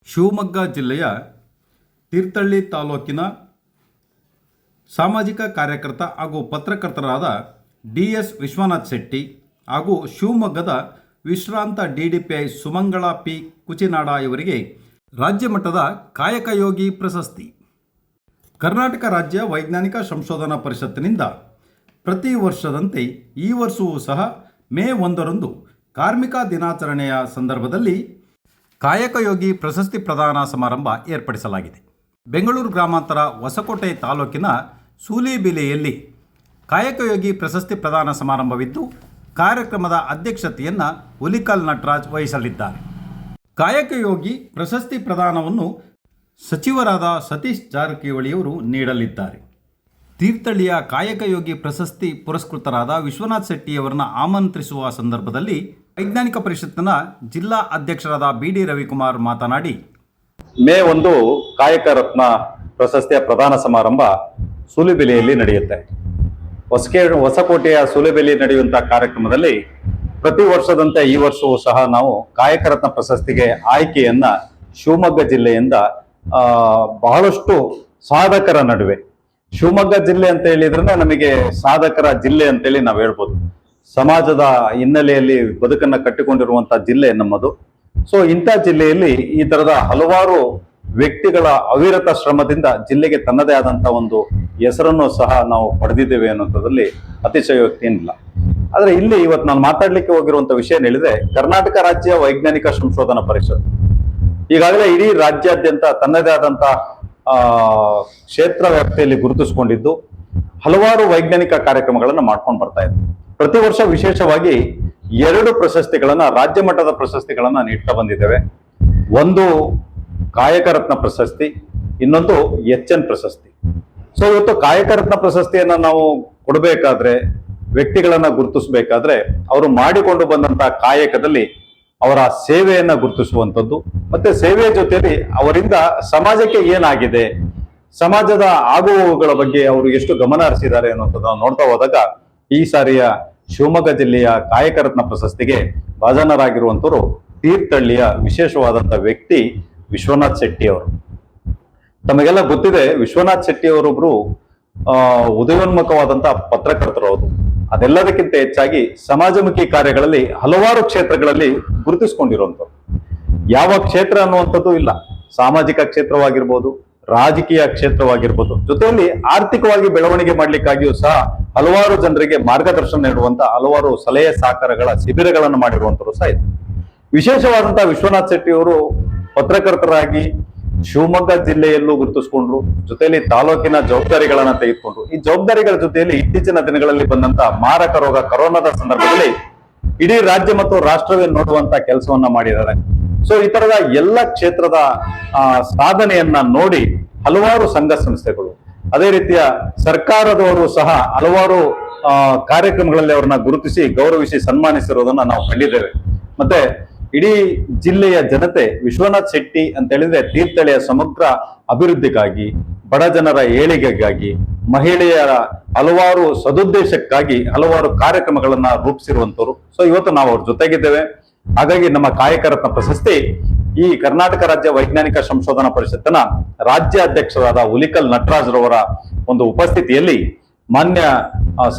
ಶಿವಮೊಗ್ಗ ಜಿಲ್ಲೆಯ ತೀರ್ಥಹಳ್ಳಿ ತಾಲೂಕಿನ ಸಾಮಾಜಿಕ ಕಾರ್ಯಕರ್ತ ಹಾಗೂ ಪತ್ರಕರ್ತರಾದ ಡಿ.ಎಸ್. ವಿಶ್ವನಾಥ್ ಶೆಟ್ಟಿ ಹಾಗೂ ಶಿವಮೊಗ್ಗದ ವಿಶ್ರಾಂತ ಡಿಡಿಪಿಐ ಸುಮಂಗಳ ಪಿ ಕುಚಿನಾಡ ಇವರಿಗೆ ರಾಜ್ಯ ಮಟ್ಟದ ಕಾಯಕಯೋಗಿ ಪ್ರಶಸ್ತಿ. ಕರ್ನಾಟಕ ರಾಜ್ಯ ವೈಜ್ಞಾನಿಕ ಸಂಶೋಧನಾ ಪರಿಷತ್ತಿನಿಂದ ಪ್ರತಿ ವರ್ಷದಂತೆ ಈ ವರ್ಷವೂ ಸಹ ಮೇ 1ರಂದು ಕಾರ್ಮಿಕ ದಿನಾಚರಣೆಯ ಸಂದರ್ಭದಲ್ಲಿ ಕಾಯಕಯೋಗಿ ಪ್ರಶಸ್ತಿ ಪ್ರದಾನ ಸಮಾರಂಭ ಏರ್ಪಡಿಸಲಾಗಿದೆ. ಬೆಂಗಳೂರು ಗ್ರಾಮಾಂತರ ಹೊಸಕೋಟೆ ತಾಲೂಕಿನ ಸೂಲಿಬೆಲೆಯಲ್ಲಿ ಕಾಯಕಯೋಗಿ ಪ್ರಶಸ್ತಿ ಪ್ರದಾನ ಸಮಾರಂಭವಿದ್ದು, ಕಾರ್ಯಕ್ರಮದ ಅಧ್ಯಕ್ಷತೆಯನ್ನು ಹುಲಿಕಲ್ ನಟರಾಜ್ ವಹಿಸಲಿದ್ದಾರೆ. ಕಾಯಕಯೋಗಿ ಪ್ರಶಸ್ತಿ ಪ್ರದಾನವನ್ನು ಸಚಿವರಾದ ಸತೀಶ್ ಜಾರಕಿಹೊಳಿಯವರು ನೀಡಲಿದ್ದಾರೆ. ತೀರ್ಥಹಳ್ಳಿಯ ಕಾಯಕಯೋಗಿ ಪ್ರಶಸ್ತಿ ಪುರಸ್ಕೃತರಾದ ವಿಶ್ವನಾಥ್ ಶೆಟ್ಟಿಯವರನ್ನು ಆಮಂತ್ರಿಸುವ ಸಂದರ್ಭದಲ್ಲಿ ವೈಜ್ಞಾನಿಕ ಪರಿಷತ್ತಿನ ಜಿಲ್ಲಾ ಅಧ್ಯಕ್ಷರಾದ ಬಿ.ಡಿ. ರವಿಕುಮಾರ್ ಮಾತನಾಡಿ, ಮೇ 1 ಕಾಯಕ ರತ್ನ ಪ್ರಶಸ್ತಿಯ ಪ್ರದಾನ ಸಮಾರಂಭ ಸೂಲಿಬೆಲೆಯಲ್ಲಿ ನಡೆಯುತ್ತೆ. ಹೊಸಕೋಟೆಯ ಸೂಲಿಬೆಲೆಯಲ್ಲಿ ನಡೆಯುವಂತಹ ಕಾರ್ಯಕ್ರಮದಲ್ಲಿ ಪ್ರತಿ ವರ್ಷದಂತೆ ಈ ವರ್ಷವೂ ಸಹ ನಾವು ಕಾಯಕ ರತ್ನ ಪ್ರಶಸ್ತಿಗೆ ಆಯ್ಕೆಯನ್ನ ಶಿವಮೊಗ್ಗ ಜಿಲ್ಲೆಯಿಂದ ಬಹಳಷ್ಟು ಸಾಧಕರ ನಡುವೆ, ಶಿವಮೊಗ್ಗ ಜಿಲ್ಲೆ ಅಂತ ಹೇಳಿದ್ರೆ ನಮಗೆ ಸಾಧಕರ ಜಿಲ್ಲೆ ಅಂತೇಳಿ ನಾವು ಹೇಳ್ಬೋದು. ಸಮಾಜದ ಹಿನ್ನೆಲೆಯಲ್ಲಿ ಬದುಕನ್ನ ಕಟ್ಟಿಕೊಂಡಿರುವಂತಹ ಜಿಲ್ಲೆ ನಮ್ಮದು. ಸೊ ಇಂಥ ಜಿಲ್ಲೆಯಲ್ಲಿ ಈ ತರದ ಹಲವಾರು ವ್ಯಕ್ತಿಗಳ ಅವಿರತ ಶ್ರಮದಿಂದ ಜಿಲ್ಲೆಗೆ ತನ್ನದೇ ಆದಂತಹ ಒಂದು ಹೆಸರನ್ನು ಸಹ ನಾವು ಪಡೆದಿದ್ದೇವೆ ಅನ್ನೋಂಥದ್ರಲ್ಲಿ ಅತಿಶಯೋಕ್ತಿ ಏನಿಲ್ಲ. ಆದ್ರೆ ಇಲ್ಲಿ ಇವತ್ತು ನಾನು ಮಾತಾಡ್ಲಿಕ್ಕೆ ಹೋಗಿರುವಂತ ವಿಷಯ ಹೇಳಿದ್ರೆ, ಕರ್ನಾಟಕ ರಾಜ್ಯ ವೈಜ್ಞಾನಿಕ ಸಂಶೋಧನಾ ಪರಿಷತ್ ಈಗಾಗಲೇ ಇಡೀ ರಾಜ್ಯಾದ್ಯಂತ ತನ್ನದೇ ಆದಂತಹ ಕ್ಷೇತ್ರ ವ್ಯಾಪ್ತಿಯಲ್ಲಿ ಗುರುತಿಸಿಕೊಂಡಿದ್ದು ಹಲವಾರು ವೈಜ್ಞಾನಿಕ ಕಾರ್ಯಕ್ರಮಗಳನ್ನ ಮಾಡ್ಕೊಂಡು ಬರ್ತಾ ಇದೆ. ಪ್ರತಿ ವರ್ಷ ವಿಶೇಷವಾಗಿ 2 ಪ್ರಶಸ್ತಿಗಳನ್ನ, ರಾಜ್ಯ ಮಟ್ಟದ ಪ್ರಶಸ್ತಿಗಳನ್ನ ನೀಡ್ತಾ ಬಂದಿದ್ದೇವೆ. ಒಂದು ಕಾಯಕ ರತ್ನ ಪ್ರಶಸ್ತಿ, ಇನ್ನೊಂದು ಎಚ್.ಎನ್. ಪ್ರಶಸ್ತಿ. ಸೊ ಇವತ್ತು ಕಾಯಕ ರತ್ನ ಪ್ರಶಸ್ತಿಯನ್ನ ನಾವು ಕೊಡಬೇಕಾದ್ರೆ, ವ್ಯಕ್ತಿಗಳನ್ನ ಗುರುತಿಸಬೇಕಾದ್ರೆ ಅವರು ಮಾಡಿಕೊಂಡು ಬಂದಂತಹ ಕಾಯಕದಲ್ಲಿ ಅವರ ಸೇವೆಯನ್ನ ಗುರುತಿಸುವಂಥದ್ದು, ಮತ್ತೆ ಸೇವೆಯ ಜೊತೆಯಲ್ಲಿ ಅವರಿಂದ ಸಮಾಜಕ್ಕೆ ಏನಾಗಿದೆ, ಸಮಾಜದ ಆಗುಹೋಗುಗಳ ಬಗ್ಗೆ ಅವರು ಎಷ್ಟು ಗಮನ ಹರಿಸಿದ್ದಾರೆ ಅನ್ನುವಂಥದ್ದು ನೋಡ್ತಾ ಹೋದಾಗ ಈ ಸಾರಿಯ ಶಿವಮೊಗ್ಗ ಜಿಲ್ಲೆಯ ಕಾಯಕ ರತ್ನ ಪ್ರಶಸ್ತಿಗೆ ಭಾಜನರಾಗಿರುವಂತವರು ತೀರ್ಥಹಳ್ಳಿಯ ವಿಶೇಷವಾದಂತಹ ವ್ಯಕ್ತಿ ವಿಶ್ವನಾಥ್ ಶೆಟ್ಟಿ ಅವರು. ತಮಗೆಲ್ಲ ಗೊತ್ತಿದೆ, ವಿಶ್ವನಾಥ್ ಶೆಟ್ಟಿ ಅವರೊಬ್ರು ಉದಯೋನ್ಮುಖವಾದಂತಹ ಪತ್ರಕರ್ತರು. ಹೌದು, ಅದೆಲ್ಲದಕ್ಕಿಂತ ಹೆಚ್ಚಾಗಿ ಸಮಾಜಮುಖಿ ಕಾರ್ಯಗಳಲ್ಲಿ ಹಲವಾರು ಕ್ಷೇತ್ರಗಳಲ್ಲಿ ಗುರುತಿಸಿಕೊಂಡಿರುವಂಥವ್ರು. ಯಾವ ಕ್ಷೇತ್ರ ಅನ್ನುವಂಥದ್ದು ಇಲ್ಲ, ಸಾಮಾಜಿಕ ಕ್ಷೇತ್ರವಾಗಿರ್ಬೋದು, ರಾಜಕೀಯ ಕ್ಷೇತ್ರವಾಗಿರ್ಬೋದು, ಜೊತೆಯಲ್ಲಿ ಆರ್ಥಿಕವಾಗಿ ಬೆಳವಣಿಗೆ ಮಾಡ್ಲಿಕ್ಕಾಗಿಯೂ ಸಹ ಹಲವಾರು ಜನರಿಗೆ ಮಾರ್ಗದರ್ಶನ ನೀಡುವಂತ ಹಲವಾರು ಸಲಹೆ ಸಹಕಾರಗಳ ಶಿಬಿರಗಳನ್ನು ಮಾಡಿರುವಂತರು ಸಹ ಇದೆ. ವಿಶೇಷವಾದಂತಹ ವಿಶ್ವನಾಥ್ ಶೆಟ್ಟಿ ಅವರು ಪತ್ರಕರ್ತರಾಗಿ ಶಿವಮೊಗ್ಗ ಜಿಲ್ಲೆಯಲ್ಲೂ ಗುರುತಿಸಿಕೊಂಡ್ರು, ಜೊತೆಯಲ್ಲಿ ತಾಲೂಕಿನ ಜವಾಬ್ದಾರಿಗಳನ್ನ ತೆಗೆದುಕೊಂಡ್ರು. ಈ ಜವಾಬ್ದಾರಿಗಳ ಜೊತೆಯಲ್ಲಿ ಇತ್ತೀಚಿನ ದಿನಗಳಲ್ಲಿ ಬಂದಂತ ಮಾರಕ ರೋಗ ಕರೋನಾದ ಸಂದರ್ಭದಲ್ಲಿ ಇಡೀ ರಾಜ್ಯ ಮತ್ತು ರಾಷ್ಟ್ರವೇ ನೋಡುವಂತ ಕೆಲಸವನ್ನ ಮಾಡಿದ್ದಾರೆ. ಸೊ ಈ ತರದ ಎಲ್ಲ ಕ್ಷೇತ್ರದ ಸಾಧನೆಯನ್ನ ನೋಡಿ ಹಲವಾರು ಸಂಘ ಸಂಸ್ಥೆಗಳು, ಅದೇ ರೀತಿಯ ಸರ್ಕಾರದವರು ಸಹ ಹಲವಾರು ಕಾರ್ಯಕ್ರಮಗಳಲ್ಲಿ ಅವ್ರನ್ನ ಗುರುತಿಸಿ ಗೌರವಿಸಿ ಸನ್ಮಾನಿಸಿರೋದನ್ನ ನಾವು ಕಂಡಿದ್ದೇವೆ. ಮತ್ತೆ ಇಡೀ ಜಿಲ್ಲೆಯ ಜನತೆ ವಿಶ್ವನಾಥ್ ಶೆಟ್ಟಿ ಅಂತ ಹೇಳಿದ್ರೆ ತೀರ್ಥಹಳ್ಳಿಯ ಸಮಗ್ರ ಅಭಿವೃದ್ಧಿಗಾಗಿ, ಬಡ ಜನರ ಏಳಿಗೆಗಾಗಿ, ಮಹಿಳೆಯರ ಹಲವಾರು ಸದುದ್ದೇಶಕ್ಕಾಗಿ ಹಲವಾರು ಕಾರ್ಯಕ್ರಮಗಳನ್ನ ರೂಪಿಸಿರುವಂತವ್ರು. ಸೊ ಇವತ್ತು ನಾವು ಅವ್ರ ಜೊತೆಗಿದ್ದೇವೆ. ಹಾಗಾಗಿ ನಮ್ಮ ಕಾಯಕ ರತ್ನ ಪ್ರಶಸ್ತಿ ಈ ಕರ್ನಾಟಕ ರಾಜ್ಯ ವೈಜ್ಞಾನಿಕ ಸಂಶೋಧನಾ ಪರಿಷತ್ತಿನ ರಾಜ್ಯ ಅಧ್ಯಕ್ಷರಾದ ಹುಲಿಕಲ್ ನಟರಾಜ್ರವರ ಒಂದು ಉಪಸ್ಥಿತಿಯಲ್ಲಿ ಮಾನ್ಯ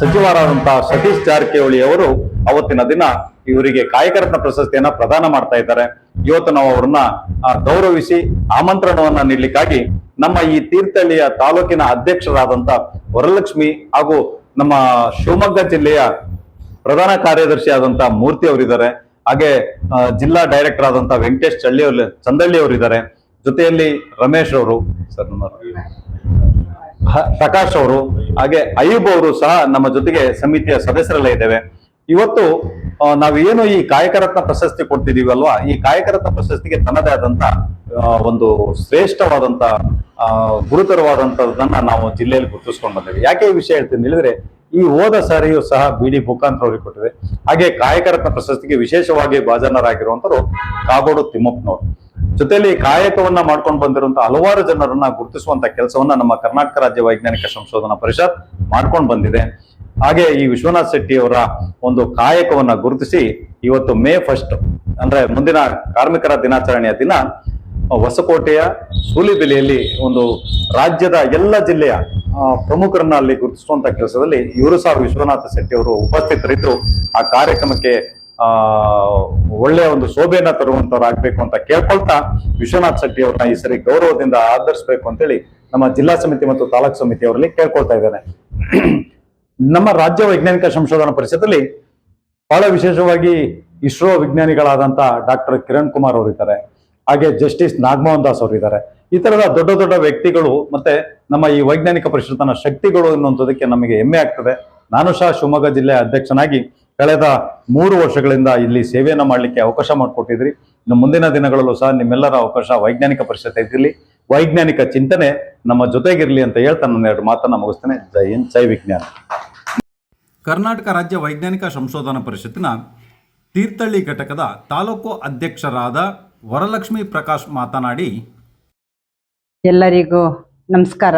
ಸಚಿವರಾದಂತಹ ಸತೀಶ್ ಜಾರಕಿಹೊಳಿ ಅವರು ಅವತ್ತಿನ ದಿನ ಇವರಿಗೆ ಕಾಯಕ ರತ್ನ ಪ್ರಶಸ್ತಿಯನ್ನ ಪ್ರದಾನ ಮಾಡ್ತಾ ಇದ್ದಾರೆ. ಇವತ್ತು ನಾವು ಅವ್ರನ್ನ ಗೌರವಿಸಿ ಆಮಂತ್ರಣವನ್ನ ನೀಡಲಿಕ್ಕಾಗಿ ನಮ್ಮ ಈ ತೀರ್ಥಹಳ್ಳಿಯ ತಾಲೂಕಿನ ಅಧ್ಯಕ್ಷರಾದಂತ ವರಲಕ್ಷ್ಮಿ ಹಾಗೂ ನಮ್ಮ ಶಿವಮೊಗ್ಗ ಜಿಲ್ಲೆಯ ಪ್ರಧಾನ ಕಾರ್ಯದರ್ಶಿ ಆದಂತಹ ಮೂರ್ತಿ ಅವರಿದ್ದಾರೆ, ಹಾಗೆ ಜಿಲ್ಲಾ ಡೈರೆಕ್ಟರ್ ಆದಂತಹ ವೆಂಕಟೇಶ್ ಚಂದಳ್ಳಿ ಅವರಿದ್ದಾರೆ, ಜೊತೆಯಲ್ಲಿ ರಮೇಶ್ ಅವರು, ಪ್ರಕಾಶ್ ಅವರು, ಹಾಗೆ ಅಯ್ಯೂಬ್ ಅವರು ಸಹ ನಮ್ಮ ಜೊತೆಗೆ ಸಮಿತಿಯ ಸದಸ್ಯರಲ್ಲೇ ಇದ್ದೇವೆ. ಇವತ್ತು ನಾವೇನು ಈ ಕಾಯಕ ರತ್ನ ಪ್ರಶಸ್ತಿ ಕೊಡ್ತಿದೀವಿ ಅಲ್ವಾ, ಈ ಕಾಯಕ ರತ್ನ ಪ್ರಶಸ್ತಿಗೆ ತನ್ನದೇ ಆದಂತ ಒಂದು ಶ್ರೇಷ್ಠವಾದಂತ ಗುರುತರವಾದಂತದನ್ನ ನಾವು ಜಿಲ್ಲೆಯಲ್ಲಿ ಗುರುತಿಸ್ಕೊಂಡು ಬಂದೇವೆ. ಯಾಕೆ ಈ ವಿಷಯ ಹೇಳ್ತೀನಿ ಹೇಳಿದ್ರೆ, ಈ ಹೋದ ಸಾರಿಯೂ ಸಹ ಬಿ.ಡಿ. ಮುಖಾಂತರ ಅವರಿಗೆ ಕೊಟ್ಟಿದೆ. ಹಾಗೆ ಕಾಯಕ ರತ್ನ ಪ್ರಶಸ್ತಿಗೆ ವಿಶೇಷವಾಗಿ ಭಾಜನರಾಗಿರುವಂತರು ಕಾಗೋಡು ತಿಮ್ಮಪ್ಪನವರು. ಜೊತೆಯಲ್ಲಿ ಕಾಯಕವನ್ನ ಮಾಡ್ಕೊಂಡು ಬಂದಿರುವಂತಹ ಹಲವಾರು ಜನರನ್ನ ಗುರುತಿಸುವಂತ ಕೆಲಸವನ್ನ ನಮ್ಮ ಕರ್ನಾಟಕ ರಾಜ್ಯ ವೈಜ್ಞಾನಿಕ ಸಂಶೋಧನಾ ಪರಿಷತ್ ಮಾಡ್ಕೊಂಡು ಬಂದಿದೆ. ಹಾಗೆ ಈ ವಿಶ್ವನಾಥ್ ಶೆಟ್ಟಿ ಅವರ ಒಂದು ಕಾಯಕವನ್ನ ಗುರುತಿಸಿ ಇವತ್ತು ಮೇ 1 ಅಂದ್ರೆ ಮುಂದಿನ ಕಾರ್ಮಿಕರ ದಿನಾಚರಣೆಯ ದಿನ ಹೊಸಕೋಟೆಯ ಸೂಲಿಬೆಲೆಯಲ್ಲಿ ಒಂದು ರಾಜ್ಯದ ಎಲ್ಲ ಜಿಲ್ಲೆಯ ಪ್ರಮುಖರನ್ನ ಅಲ್ಲಿ ಗುರುತಿಸುವಂತ ಕೆಲಸದಲ್ಲಿ ಇವರು ಸಹ ವಿಶ್ವನಾಥ ಶೆಟ್ಟಿ ಅವರು ಉಪಸ್ಥಿತರಿದ್ದು ಆ ಕಾರ್ಯಕ್ರಮಕ್ಕೆ ಒಳ್ಳೆಯ ಒಂದು ಶೋಭೆಯನ್ನ ತರುವಂತವರಾಗಬೇಕು ಅಂತ ಕೇಳ್ಕೊಳ್ತಾ ವಿಶ್ವನಾಥ್ ಶೆಟ್ಟಿ ಅವ್ರನ್ನ ಈ ಸರಿ ಗೌರವದಿಂದ ಆಧರಿಸಬೇಕು ಅಂತೇಳಿ ನಮ್ಮ ಜಿಲ್ಲಾ ಸಮಿತಿ ಮತ್ತು ತಾಲೂಕು ಸಮಿತಿ ಅವರಲ್ಲಿ ಕೇಳ್ಕೊಳ್ತಾ ಇದ್ದೇನೆ. ನಮ್ಮ ರಾಜ್ಯ ವೈಜ್ಞಾನಿಕ ಸಂಶೋಧನಾ ಪರಿಷತ್ತಲ್ಲಿ ಬಹಳ ವಿಶೇಷವಾಗಿ ಇಸ್ರೋ ವಿಜ್ಞಾನಿಗಳಾದಂತ ಡಾಕ್ಟರ್ ಕಿರಣ್ ಕುಮಾರ್ ಅವರಿದ್ದಾರೆ, ಹಾಗೆ ಜಸ್ಟಿಸ್ ನಾಗಮೋಹನ್ ದಾಸ್ ಅವರಿದ್ದಾರೆ. ಈ ತರದ ದೊಡ್ಡ ದೊಡ್ಡ ವ್ಯಕ್ತಿಗಳು ಮತ್ತೆ ನಮ್ಮ ಈ ವೈಜ್ಞಾನಿಕ ಪರಿಷತ್ತಿನ ಶಕ್ತಿಗಳು ಅನ್ನುವಂಥದ್ದಕ್ಕೆ ನಮಗೆ ಹೆಮ್ಮೆ ಆಗ್ತದೆ. ನಾನು ಸಹ ಶಿವಮೊಗ್ಗ ಜಿಲ್ಲೆಯ ಅಧ್ಯಕ್ಷನಾಗಿ ಕಳೆದ 3 ವರ್ಷಗಳಿಂದ ಇಲ್ಲಿ ಸೇವೆಯನ್ನ ಮಾಡಲಿಕ್ಕೆ ಅವಕಾಶ ಮಾಡಿಕೊಟ್ಟಿದ್ರಿ. ಇನ್ನು ಮುಂದಿನ ದಿನಗಳಲ್ಲೂ ಸಹ ನಿಮ್ಮೆಲ್ಲರ ಅವಕಾಶ ವೈಜ್ಞಾನಿಕ ಪರಿಷತ್ ಇರಲಿ, ವೈಜ್ಞಾನಿಕ ಚಿಂತನೆ ನಮ್ಮ ಜೊತೆಗಿರಲಿ ಅಂತ ಹೇಳ್ತಾ ನನ್ನ 2 ಮಾತನ್ನ ಮುಗಿಸ್ತೇನೆ. ಜೈ ಹಿಂದ್, ಜೈ ವಿಜ್ಞಾನ. ಕರ್ನಾಟಕ ರಾಜ್ಯ ವೈಜ್ಞಾನಿಕ ಸಂಶೋಧನಾ ಪರಿಷತ್ತಿನ ತೀರ್ಥಹಳ್ಳಿ ಘಟಕದ ತಾಲೂಕು ಅಧ್ಯಕ್ಷರಾದ ವರಲಕ್ಷ್ಮಿ ಪ್ರಕಾಶ್ ಮಾತನಾಡಿ, ಎಲ್ಲರಿಗೂ ನಮಸ್ಕಾರ.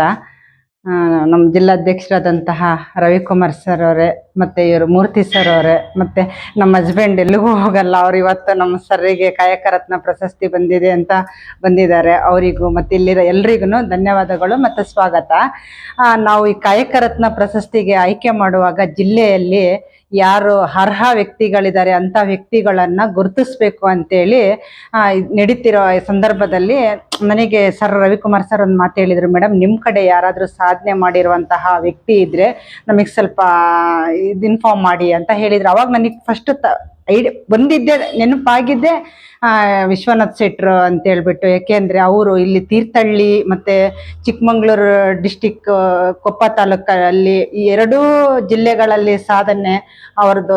ನಮ್ಮ ಜಿಲ್ಲಾಧ್ಯಕ್ಷರಾದಂತಹ ರವಿಕುಮಾರ್ ಸರ್ ಅವರೇ, ಮತ್ತು ಇವರು ಮೂರ್ತಿ ಸರ್ ಅವರೇ, ಮತ್ತು ನಮ್ಮ ಹಸ್ಬೆಂಡ್ ಎಲ್ಲಿಗೂ ಹೋಗಲ್ಲ, ಅವ್ರು ಇವತ್ತು ನಮ್ಮ ಸರ್ರಿಗೆ ಕಾಯಕ ರತ್ನ ಪ್ರಶಸ್ತಿ ಬಂದಿದೆ ಅಂತ ಬಂದಿದ್ದಾರೆ. ಅವರಿಗೂ ಮತ್ತು ಇಲ್ಲಿರೋ ಎಲ್ರಿಗೂ ಧನ್ಯವಾದಗಳು ಮತ್ತು ಸ್ವಾಗತ. ನಾವು ಈ ಕಾಯಕ ರತ್ನ ಪ್ರಶಸ್ತಿಗೆ ಆಯ್ಕೆ ಮಾಡುವಾಗ ಜಿಲ್ಲೆಯಲ್ಲಿ ಯಾರು ಅರ್ಹ ವ್ಯಕ್ತಿಗಳಿದ್ದಾರೆ ಅಂಥ ವ್ಯಕ್ತಿಗಳನ್ನು ಗುರುತಿಸ್ಬೇಕು ಅಂತೇಳಿ ನಡೀತಿರೋ ಸಂದರ್ಭದಲ್ಲಿ ನನಗೆ ಸರ್ ರವಿಕುಮಾರ್ ಸರ್ ಒಂದು ಮಾತು ಹೇಳಿದರು, ಮೇಡಮ್ ನಿಮ್ಮ ಕಡೆ ಯಾರಾದರೂ ಸಾಧನೆ ಮಾಡಿರುವಂತಹ ವ್ಯಕ್ತಿ ಇದ್ದರೆ ನಮಗೆ ಸ್ವಲ್ಪ ಇನ್ಫಾರ್ಮ್ ಮಾಡಿ ಅಂತ ಹೇಳಿದರು. ಅವಾಗ ನನಗೆ ಫಸ್ಟ್ ಬಂದಿದ್ದೆ ನೆನಪಾಗಿದ್ದೆ ವಿಶ್ವನಾಥ್ ಶೆಟ್ರು ಅಂತೇಳ್ಬಿಟ್ಟು. ಯಾಕೆಂದರೆ ಅವರು ಇಲ್ಲಿ ತೀರ್ಥಹಳ್ಳಿ ಮತ್ತು ಚಿಕ್ಕಮಂಗ್ಳೂರು ಡಿಸ್ಟಿಕ್ ಕೊಪ್ಪ ತಾಲೂಕಲ್ಲಿ ಈ 2 ಜಿಲ್ಲೆಗಳಲ್ಲಿ ಸಾಧನೆ ಅವ್ರದ್ದು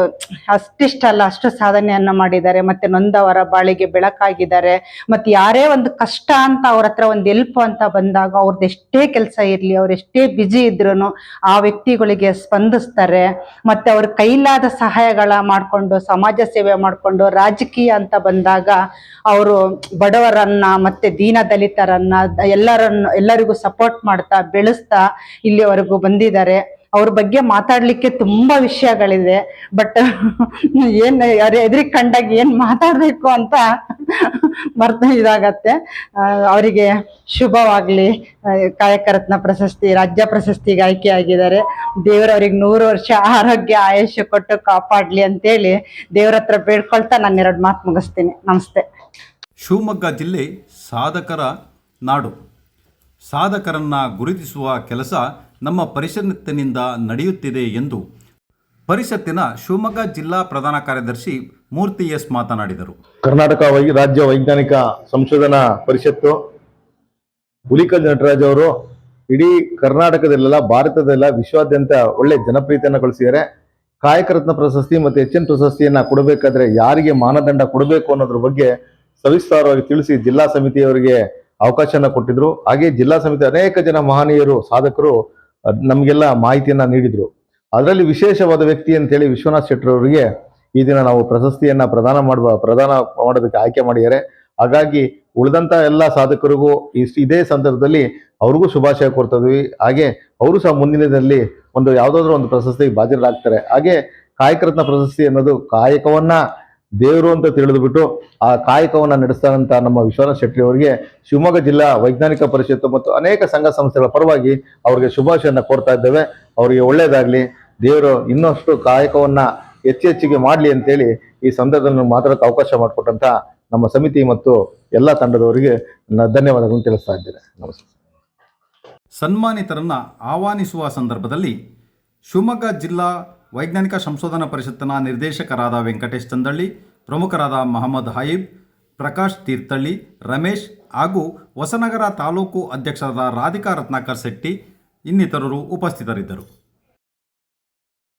ಅಷ್ಟಿಷ್ಟಲ್ಲ ಅಷ್ಟು ಸಾಧನೆಯನ್ನು ಮಾಡಿದ್ದಾರೆ. ಮತ್ತು ನೊಂದವರ ಬಾಳಿಗೆ ಬೆಳಕಾಗಿದ್ದಾರೆ. ಮತ್ತು ಯಾರೇ ಒಂದು ಕಷ್ಟ ಅಂತ ಅವ್ರ ಹತ್ರ ಒಂದು ಹೆಲ್ಪ್ ಅಂತ ಬಂದಾಗ ಅವ್ರದ್ದು ಎಷ್ಟೇ ಕೆಲಸ ಇರಲಿ, ಅವ್ರು ಎಷ್ಟೇ ಬ್ಯುಸಿ ಇದ್ರೂ ಆ ವ್ಯಕ್ತಿಗಳಿಗೆ ಸ್ಪಂದಿಸ್ತಾರೆ. ಮತ್ತು ಅವ್ರ ಕೈಲಾದ ಸಹಾಯಗಳ ಮಾಡಿಕೊಂಡು ಸಮಾಜ ಸೇವೆ ಮಾಡಿಕೊಂಡು ರಾಜಕೀಯ ಅಂತ ಬಂದಾಗ ಅವರು ಬಡವರನ್ನ ಮತ್ತು ದೀನ ದಲಿತರನ್ನ ಎಲ್ಲರಿಗೂ ಸಪೋರ್ಟ್ ಮಾಡ್ತಾ ಬೆಳೆಸ್ತಾ ಇಲ್ಲಿವರೆಗೂ ಬಂದಿದ್ದಾರೆ. ಅವ್ರ ಬಗ್ಗೆ ಮಾತಾಡಲಿಕ್ಕೆ ತುಂಬ ವಿಷಯಗಳಿದೆ, ಬಟ್ ಏನು ಎದುರಿಗೆ ಕಂಡಾಗ ಏನು ಮಾತಾಡಬೇಕು ಅಂತ ಇದಾಗತ್ತೆ. ಅವರಿಗೆ ಶುಭವಾಗಲಿ. ಕಾಯಕ ರತ್ನ ಪ್ರಶಸ್ತಿ ರಾಜ್ಯ ಪ್ರಶಸ್ತಿಗೆ ಆಯ್ಕೆಯಾಗಿದ್ದಾರೆ. ದೇವರವ್ರಿಗೆ 100 ವರ್ಷ ಆರೋಗ್ಯ ಆಯುಷ್ಯ ಕೊಟ್ಟು ಕಾಪಾಡಲಿ ಅಂತೇಳಿ ದೇವ್ರ ಹತ್ರ ಬೇಡ್ಕೊಳ್ತಾ ನಾನು 2 ಮಾತು ಮುಗಿಸ್ತೀನಿ. ನಮಸ್ತೆ. ಶಿವಮೊಗ್ಗ ಜಿಲ್ಲೆ ಸಾಧಕರ ನಾಡು. ಸಾಧಕರನ್ನು ಗುರುತಿಸುವ ಕೆಲಸ ನಮ್ಮ ಪರಿಷತ್ತಿನಿಂದ ನಡೆಯುತ್ತಿದೆ ಎಂದು ಪರಿಷತ್ತಿನ ಶಿವಮೊಗ್ಗ ಜಿಲ್ಲಾ ಪ್ರಧಾನ ಕಾರ್ಯದರ್ಶಿ ಮೂರ್ತಿ ಎಸ್ ಮಾತನಾಡಿದರು. ಕರ್ನಾಟಕ ರಾಜ್ಯ ವೈಜ್ಞಾನಿಕ ಸಂಶೋಧನಾ ಪರಿಷತ್ತು ಹುಲಿಕಲ್ ನಟರಾಜ್ ಅವರು ಇಡೀ ಕರ್ನಾಟಕದಲ್ಲೆಲ್ಲ ಭಾರತದಲ್ಲ ವಿಶ್ವಾದ್ಯಂತ ಒಳ್ಳೆ ಜನಪ್ರಿಯತೆಯನ್ನು ಗಳಿಸಿದ್ದಾರೆ. ಕಾಯಕ ರತ್ನ ಪ್ರಶಸ್ತಿ ಮತ್ತು HN ಪ್ರಶಸ್ತಿಯನ್ನ ಕೊಡಬೇಕಾದ್ರೆ ಯಾರಿಗೆ ಮಾನದಂಡ ಕೊಡಬೇಕು ಅನ್ನೋದ್ರ ಬಗ್ಗೆ ಸವಿಸ್ತಾರವಾಗಿ ತಿಳಿಸಿ ಜಿಲ್ಲಾ ಸಮಿತಿಯವರಿಗೆ ಅವಕಾಶನ ಕೊಟ್ಟಿದ್ರು. ಹಾಗೆ ಜಿಲ್ಲಾ ಸಮಿತಿ ಅನೇಕ ಜನ ಮಹನೀಯರು ಸಾಧಕರು ನಮಗೆಲ್ಲ ಮಾಹಿತಿಯನ್ನ ನೀಡಿದ್ರು. ಅದರಲ್ಲಿ ವಿಶೇಷವಾದ ವ್ಯಕ್ತಿ ಅಂತೇಳಿ ವಿಶ್ವನಾಥ್ ಶೆಟ್ಟಿ ಅವರಿಗೆ ಈ ದಿನ ನಾವು ಪ್ರಶಸ್ತಿಯನ್ನ ಪ್ರದಾನ ಮಾಡೋದಕ್ಕೆ ಆಯ್ಕೆ ಮಾಡಿದ್ದಾರೆ. ಹಾಗಾಗಿ ಉಳಿದಂತ ಎಲ್ಲ ಸಾಧಕರಿಗೂ ಇದೇ ಸಂದರ್ಭದಲ್ಲಿ ಅವ್ರಿಗೂ ಶುಭಾಶಯ ಕೊಡ್ತಾ ಇದ್ವಿ. ಹಾಗೆ ಅವರು ಸಹ ಮುಂದಿನದಲ್ಲಿ ಯಾವುದಾದ್ರೂ ಒಂದು ಪ್ರಶಸ್ತಿಗೆ ಭಾಜನರಾಗ್ತಾರೆ. ಹಾಗೆ ಕಾಯಕ ರತ್ನ ಪ್ರಶಸ್ತಿ ಅನ್ನೋದು ಕಾಯಕವನ್ನ ದೇವರು ಅಂತ ತಿಳಿದುಬಿಟ್ಟು ಆ ಕಾಯಕವನ್ನ ನಡೆಸ್ತಾರಂತ ನಮ್ಮ ವಿಶ್ವನಾಥ್ ಶೆಟ್ಟಿ ಅವರಿಗೆ ಶಿವಮೊಗ್ಗ ಜಿಲ್ಲಾ ವೈಜ್ಞಾನಿಕ ಪರಿಷತ್ತು ಮತ್ತು ಅನೇಕ ಸಂಘ ಸಂಸ್ಥೆಗಳ ಪರವಾಗಿ ಅವರಿಗೆ ಶುಭಾಶಯನ ಕೊಡ್ತಾ ಇದ್ದೇವೆ. ಅವರಿಗೆ ಒಳ್ಳೇದಾಗ್ಲಿ, ದೇವರು ಇನ್ನಷ್ಟು ಕಾಯಕವನ್ನ ಹೆಚ್ಚಿಗೆ ಮಾಡಲಿ ಅಂತೇಳಿ ಈ ಸಂದರ್ಭದಲ್ಲಿ ಮಾತಾಡೋಕೆ ಅವಕಾಶ ಮಾಡಿಕೊಟ್ಟಂತ ನಮ್ಮ ಸಮಿತಿ ಮತ್ತು ಎಲ್ಲ ತಂಡದವರಿಗೆ ಧನ್ಯವಾದಗಳನ್ನು ತಿಳಿಸ್ತಾ ಇದ್ದೇನೆ. ನಮಸ್ಕಾರ. ಸನ್ಮಾನಿತರನ್ನು ಆಹ್ವಾನಿಸುವ ಸಂದರ್ಭದಲ್ಲಿ ಶಿವಮೊಗ್ಗ ಜಿಲ್ಲಾ ವೈಜ್ಞಾನಿಕ ಸಂಶೋಧನಾ ಪರಿಷತ್ತಿನ ನಿರ್ದೇಶಕರಾದ ವೆಂಕಟೇಶ್ ಚಂದಳ್ಳಿ, ಪ್ರಮುಖರಾದ ಮಹಮ್ಮದ್ ಹಾಯಿಬ್, ಪ್ರಕಾಶ್ ತೀರ್ಥಹಳ್ಳಿ, ರಮೇಶ್ ಹಾಗೂ ಹೊಸನಗರ ತಾಲೂಕು ಅಧ್ಯಕ್ಷರಾದ ರಾಧಿಕಾ ರತ್ನಾಕರ್ ಶೆಟ್ಟಿ ಇನ್ನಿತರರು ಉಪಸ್ಥಿತರಿದ್ದರು.